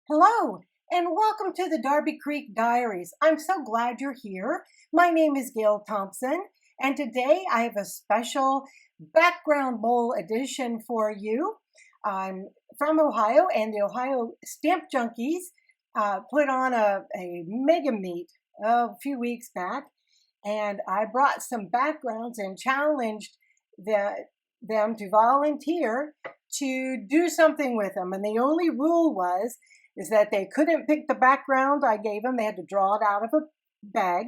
Hello, and welcome to the Darby Creek Diaries. I'm so glad you're here. My name is Gail Thompson, and today I have a special background bowl edition for you. I'm from Ohio, and the Ohio Stamp Junkies put on a mega meet a few weeks back, and I brought some backgrounds and challenged them to volunteer to do something with them. And the only rule is that they couldn't pick the background I gave them. They had to draw it out of a bag,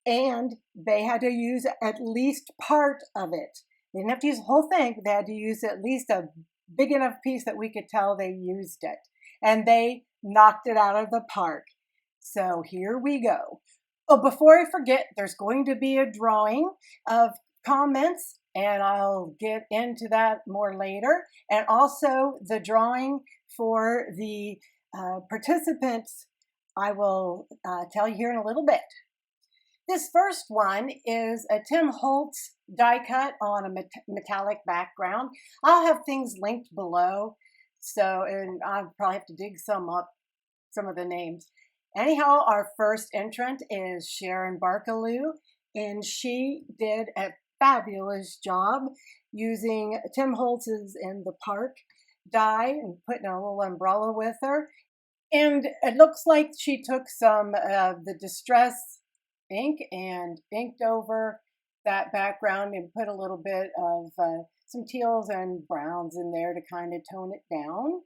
and they had to use at least part of it. They didn't have to use the whole thing, but they had to use at least a big enough piece that we could tell they used it. And they knocked it out of the park. So here we go. Oh, before I forget, there's going to be a drawing of comments, and I'll get into that more later. And also the drawing for the participants, I will tell you here in a little bit. This first one is a Tim Holtz die cut on a metallic background. I'll have things linked below, and I'll probably have to dig some of the names. Anyhow, our first entrant is Sharon Barkaloo, and she did a fabulous job using Tim Holtz's In the Park die and putting a little umbrella with her. And it looks like she took some of the Distress ink and inked over that background and put a little bit of some teals and browns in there to kind of tone it down.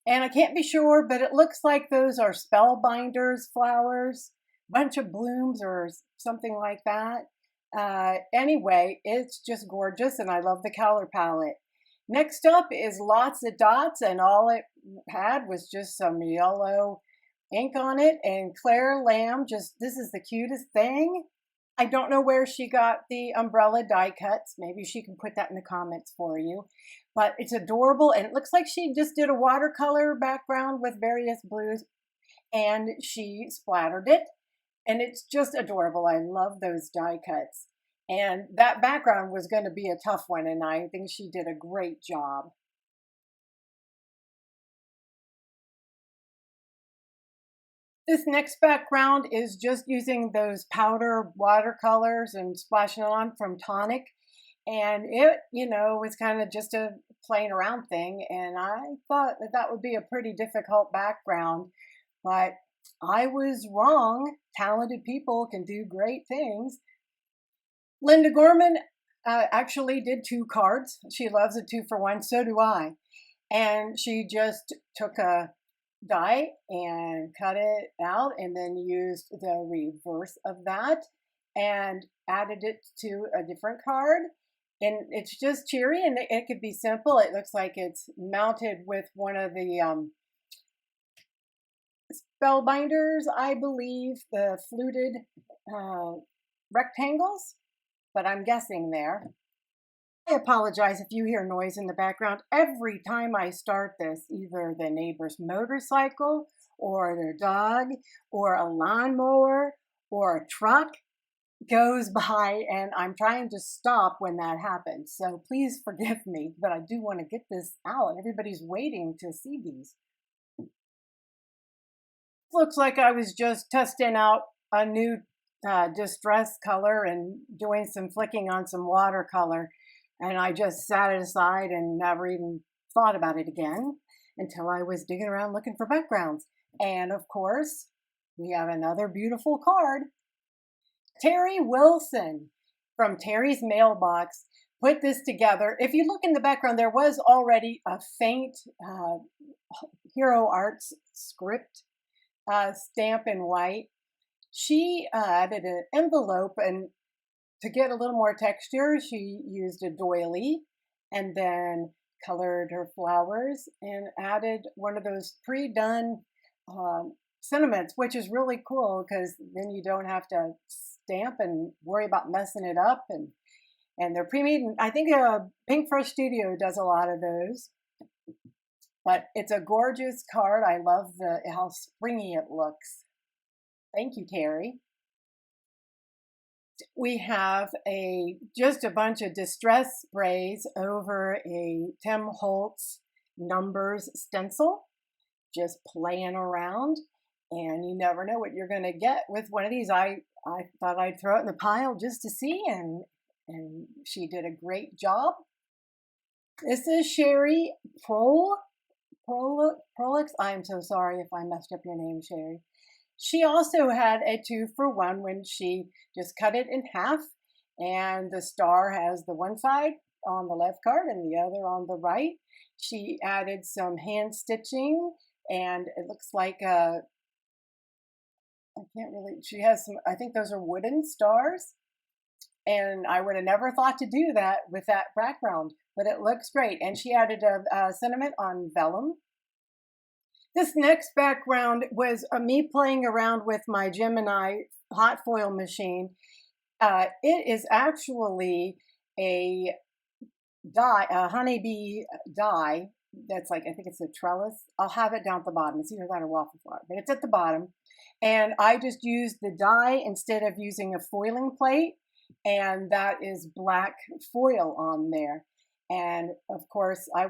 And I can't be sure, but it looks like those are Spellbinders flowers, bunch of blooms or something like that. Anyway, it's just gorgeous, and I love the color palette. Next up is Lots of Dots, and all it had was just some yellow ink on it. And Claire Lamb, this is the cutest thing. I don't know where she got the umbrella die cuts. Maybe she can put that in the comments for you. But it's adorable, and it looks like she just did a watercolor background with various blues, and she splattered it. And it's just adorable. I love those die cuts. And that background was going to be a tough one, and I think she did a great job. This next background is just using those powder watercolors and splashing it on from Tonic. And it, was kind of just a playing around thing. And I thought that would be a pretty difficult background, but I was wrong. Talented people can do great things. Linda Gorman actually did 2 cards. She loves a 2-for-1, so do I. And she just took a die and cut it out and then used the reverse of that and added it to a different card. And it's just cheery, and it could be simple. It looks like it's mounted with one of the Spellbinders, I believe, the fluted rectangles. But I'm guessing there. I apologize if you hear noise in the background. Every time I start this, either the neighbor's motorcycle or their dog or a lawnmower or a truck goes by, and I'm trying to stop when that happens. So please forgive me, but I do want to get this out. Everybody's waiting to see these. Looks like I was just testing out a new distress color and doing some flicking on some watercolor, and I just sat it aside and never even thought about it again until I was digging around looking for backgrounds. And of course, we have another beautiful card. Teri Wilson from Teri's Mailbox put this together. If you look in the background, there was already a faint Hero Arts script stamp in white. She added an envelope, and to get a little more texture, she used a doily and then colored her flowers and added one of those pre-done sentiments, which is really cool because then you don't have to stamp and worry about messing it up. And they're pre-made. I think Pink Fresh Studio does a lot of those. But it's a gorgeous card. I love how springy it looks. Thank you, Teri. We have just a bunch of distress sprays over a Tim Holtz numbers stencil. just playing around, and you never know what you're going to get with one of these. I thought I'd throw it in the pile just to see, and she did a great job. This is Sherry Proulx. I'm so sorry if I messed up your name, Sherry. She also had a 2-for-1 when she just cut it in half, and the star has the one side on the left card and the other on the right. She added some hand stitching, and it looks like she has some, I think those are wooden stars. And I would have never thought to do that with that background, but it looks great. And she added a sentiment on vellum. This next background was me playing around with my Gemini hot foil machine. It is actually a die, a honeybee die. That's like, I think it's a trellis. I'll have it down at the bottom. It's either that or waffle flower, but it's at the bottom. And I just used the die instead of using a foiling plate. And that is black foil on there. And of course, I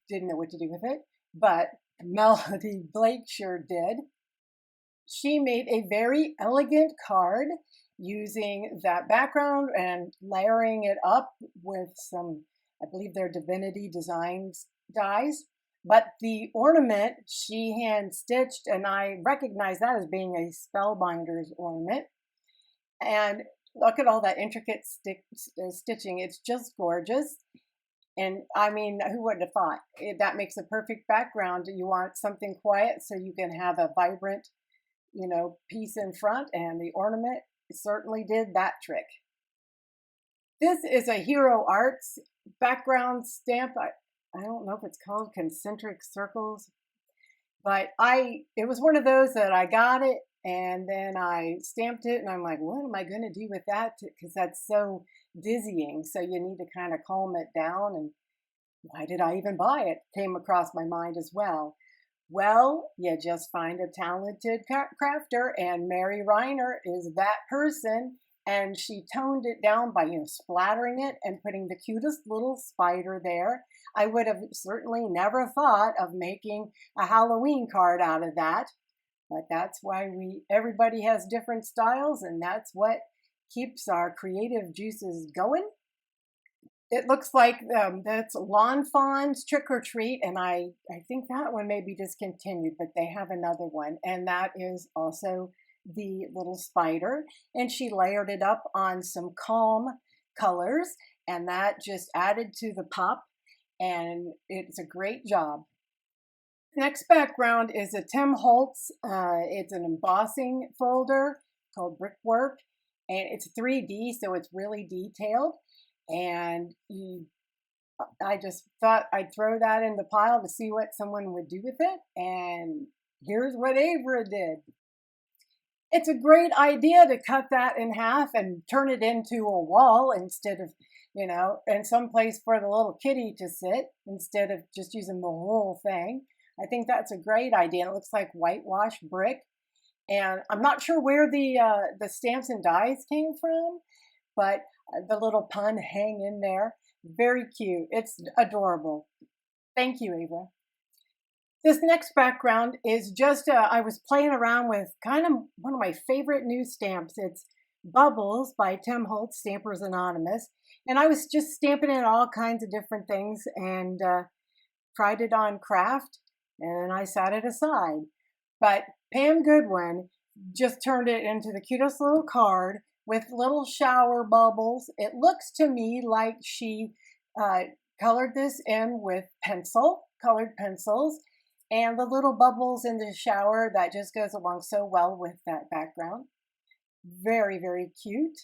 didn't know what to do with it, but Melody Blake sure did. She made a very elegant card using that background and layering it up with some, I believe they're Divinity Designs dies. But the ornament she hand stitched, and I recognize that as being a Spellbinder's ornament. And look at all that intricate stitching. It's just gorgeous. And I mean, who would have thought? That makes a perfect background. You want something quiet so you can have a vibrant, piece in front, and the ornament certainly did that trick. This is a Hero Arts background stamp. I don't know if it's called concentric circles, but it was one of those that I got it and then I stamped it, and I'm like, what am I going to do with that? Because that's so dizzying. So you need to kind of calm it down. And why did I even buy it? Came across my mind as well. Well, you just find a talented crafter, and Mary Reiner is that person. And she toned it down by, splattering it and putting the cutest little spider there. I would have certainly never thought of making a Halloween card out of that. But that's why everybody has different styles, and that's what keeps our creative juices going. It looks like that's Lawn Fawn's Trick or Treat, and I think that one may be discontinued, but they have another one, and that is also the little spider. And she layered it up on some calm colors, and that just added to the pop, and it's a great job. Next background is a Tim Holtz. It's an embossing folder called Brickwork, and it's 3D, so it's really detailed. And I just thought I'd throw that in the pile to see what someone would do with it, and here's what Avra did. It's a great idea to cut that in half and turn it into a wall instead of, and someplace for the little kitty to sit instead of just using the whole thing. I think that's a great idea. It looks like whitewashed brick. And I'm not sure where the stamps and dies came from, but the little pun hang in there. Very cute. It's adorable. Thank you, Avra. This next background is just, I was playing around with kind of one of my favorite new stamps. It's Bubbles by Tim Holtz, Stampers Anonymous. And I was just stamping in all kinds of different things and tried it on craft, and I set it aside. But Pam Goodwin just turned it into the cutest little card with little shower bubbles. It looks to me like she colored this in with colored pencils, and the little bubbles in the shower, that just goes along so well with that background. Very, very cute.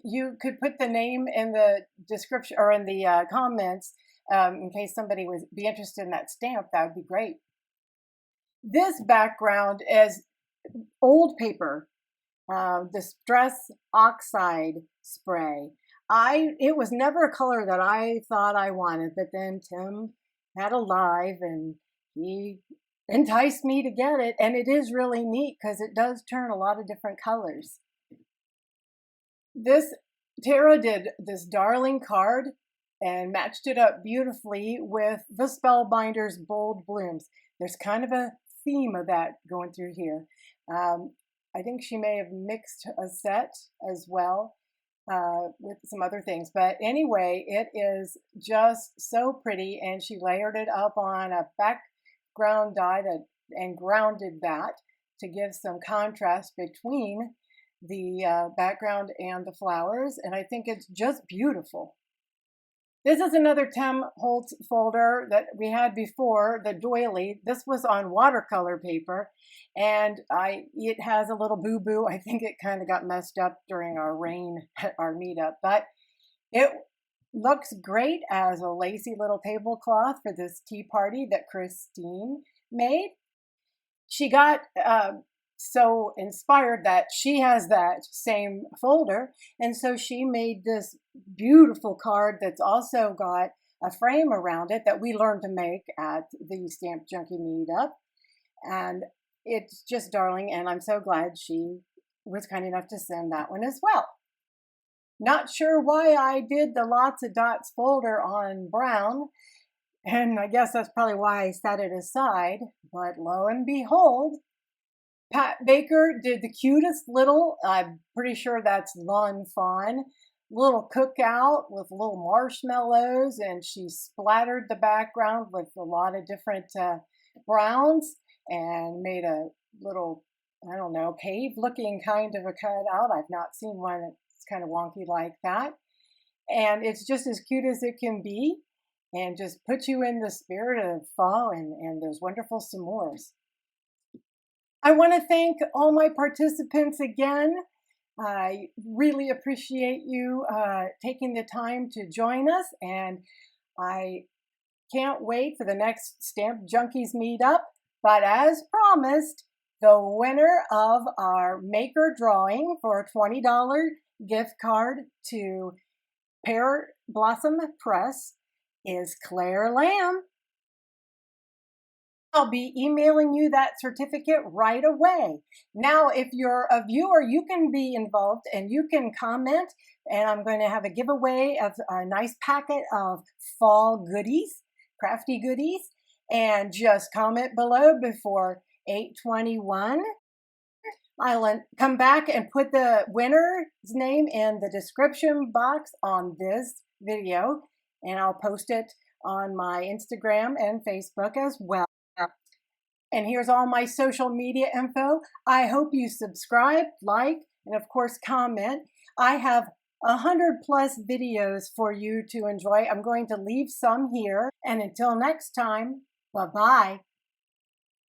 You could put the name in the description or in the comments in case somebody would be interested in that stamp. That would be great. This background is old paper, Distress Oxide spray. It was never a color that I thought I wanted, but then Tim had a live and he enticed me to get it, and it is really neat because it does turn a lot of different colors. Tara did this darling card and matched it up beautifully with the Spellbinder's Bold Blooms. there's kind of a theme of that going through here. I think she may have mixed a set as well with some other things. But anyway, it is just so pretty, and she layered it up on a background die and grounded that to give some contrast between the background and the flowers, and I think it's just beautiful. This is another Holtz folder that we had before, the doily. This was on watercolor paper, and it has a little boo-boo. I think it kind of got messed up during our rain at our meetup, but it looks great as a lacy little tablecloth for this tea party that Christine made. She got so inspired that she has that same folder, and so she made this beautiful card that's also got a frame around it that we learned to make at the Stamp Junkie meetup, and it's just darling, and I'm so glad she was kind enough to send that one as well. Not sure why I did the Lots of Dots folder on brown, and I guess that's probably why I set it aside, but lo and behold, Pat Baker did the cutest little, I'm pretty sure that's lawn fawn, little cookout with little marshmallows, and she splattered the background with a lot of different browns and made a little, I don't know, cave looking kind of a cutout. I've not seen one that's kind of wonky like that. And it's just as cute as it can be, and just puts you in the spirit of fall and those wonderful s'mores. I want to thank all my participants again. I really appreciate you taking the time to join us, and I can't wait for the next Stamp Junkies meetup. But as promised, the winner of our maker drawing for a $20 gift card to Pear Blossom Press is Claire Lamb. I'll be emailing you that certificate right away. Now, if you're a viewer, you can be involved and you can comment, and I'm going to have a giveaway of a nice packet of fall goodies, crafty goodies, and just comment below before 8/21. I'll come back and put the winner's name in the description box on this video, and I'll post it on my Instagram and Facebook as well. And here's all my social media info. I hope you subscribe, like, and of course comment. I have 100+ videos for you to enjoy. I'm going to leave some here. And until next time, bye-bye.